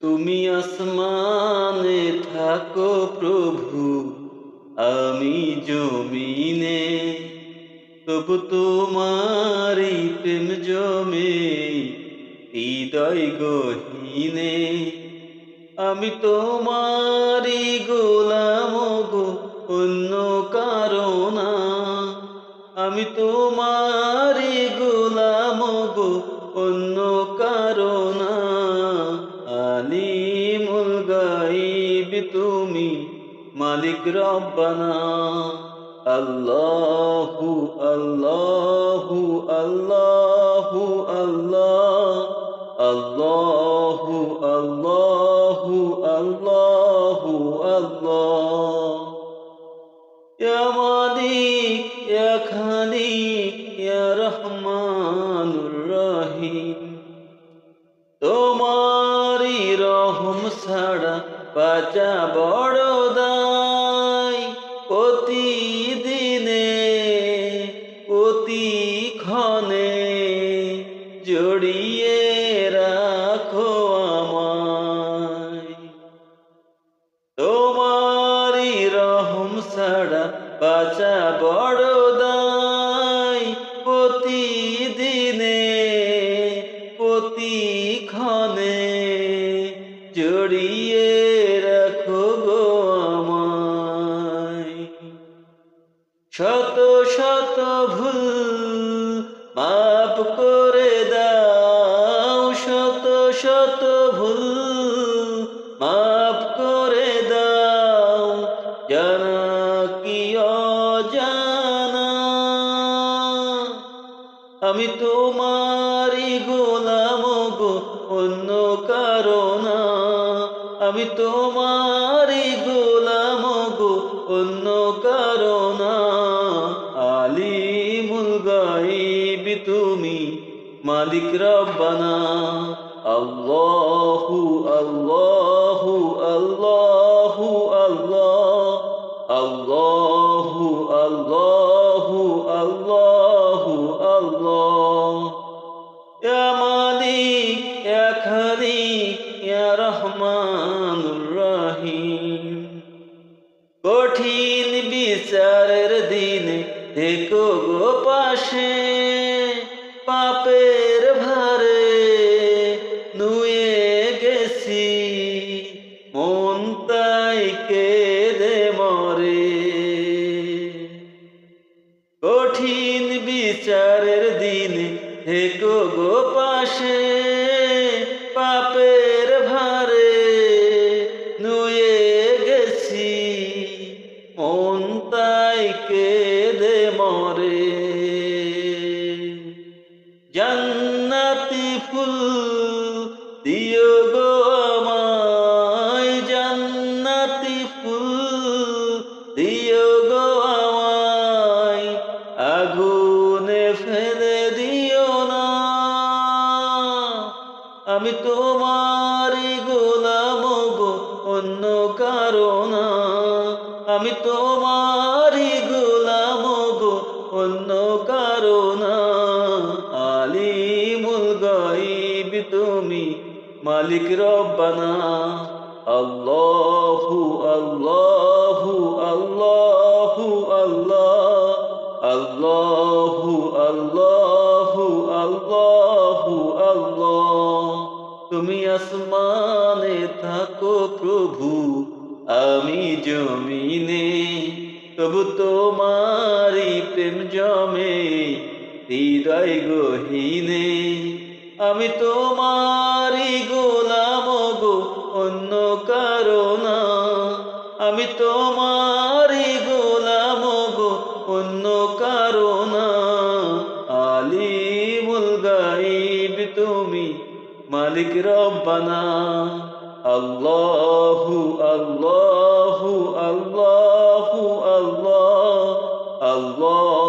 তুমি আসমানে থাকো প্রভু, আমি জমিনে, তবু তোমারি প্রেম জমে হৃদয় গহীনে। আমি তোমারি গোলাম গো, অন্য কারো না। আমি তোমারি গোলাম গো, অন্য কারো না। আলিমুল গায়ব তুমি, মালিক রব্বানা। আল্লাহু আল্লাহু আল্লাহু আল্লাহ, আল্লাহু আল্লাহু আল্লাহু আল্লাহ। ইয়া মালিক ইয়া খালিক ইয়া রহমানুর রহিম, তোমারি রহম ছাড়া বাঁচা বড় দায়। প্রতিদিনে প্রতিক্ষণে জড়িয়ে রাখো আমায়। তোমারি রহম ছাড়া বাঁচা বড় দায়। প্রতিদিনে প্রতিক্ষণে জড়িয়ে রাখো গো আমায়। শত শত ভুল মাফ করে দাও, শত শত ভুল মাফ করে দাও, জানা কি অজানা। আমি তোমারি গোলাম গো, অন্য কারো না। আমি তোমারি গোলাম গো, অন্য কারো না। আলিমুল গায়ব তুমি, মালিক রব্বানা। আল্লাহু আল্লাহু আল্লাহু আল্লাহ, আল্লাহু আল্লাহু আল্লাহু আল্লাহ। ইয়া মালিক ইয়া খালিক ইয়া রহমানুর রহিম, কঠিন বিচারের দিনে থেকো গো পাশে। পাপের ভারে নুয়ে গেছি, মন তাই কেঁদে মরে। কঠিন বিচারের দিনে থেকো গো পাশে। পাপের ভারে নুয়ে গেছি, মন তাই কেঁদে মরে। জান্নাতি ফুল দিও গো আমায়, জান্নাতি ফুল দিও গো আমায়, আগুনে ফেলে দিও না। আমি তোমারি গোলাম গো, অন্য কারো না। আমি তোমারি গোলাম গো, অন্য কারো না। আলিমুল গায়ব তুমি, মালিক রব্বানা। আল্লাহু আল্লাহু আল্লাহু আল্লাহ, আল্লাহু আল্লাহু আল্লাহু আল্লাহ। তুমি আসমানে থাকো প্রভু, আমি জমিনে, তবু তোমারি প্রেম জমে হৃদয় গহীনে। আমি তোমারি গোলাম গো, অন্য কারো না। আমি তোমারি গোলাম গো, অন্য কারো না। আলিমুল গায়ব তুমি, মালিক রব্বানা। আল্লাহু আল্লাহু আল্লাহু আল্লাহ, আল্লাহ